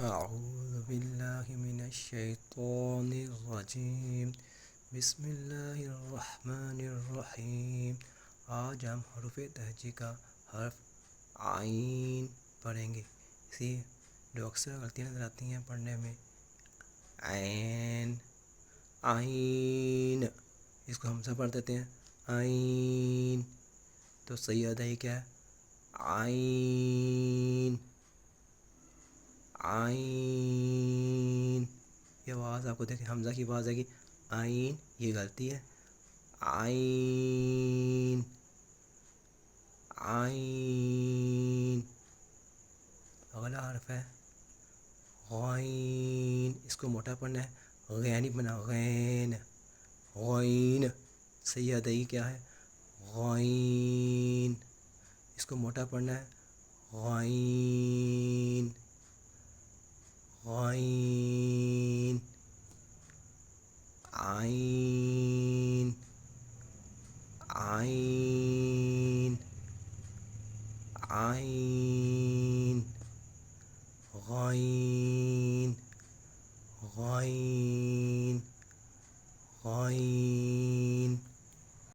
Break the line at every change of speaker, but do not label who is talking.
أعوذ بالله من الشيطان الرجیم، بسم اللہ الرحمن الرحیم۔ آج ہم حروف تہجی کا حرف عین پڑھیں گے۔ اسی جو اکثر غلطیاں نظر آتی ہیں پڑھنے میں، عین عین، اس کو ہم سب پڑھ دیتے ہیں عین، تو صحیح ادائی کیا ہے؟ عین عین۔ یہ آواز آپ کو دیکھیں، حمزہ کی آواز آئے گی عین، یہ غلطی ہے، عین عین۔ اگلا حرف ہے غین، اس کو موٹا پڑھنا ہے، غین نہیں بنا، غین غین۔ صحیح ادائی کیا ہے؟ غین، اس کو موٹا پڑھنا ہے، غین غین عین عین عین غین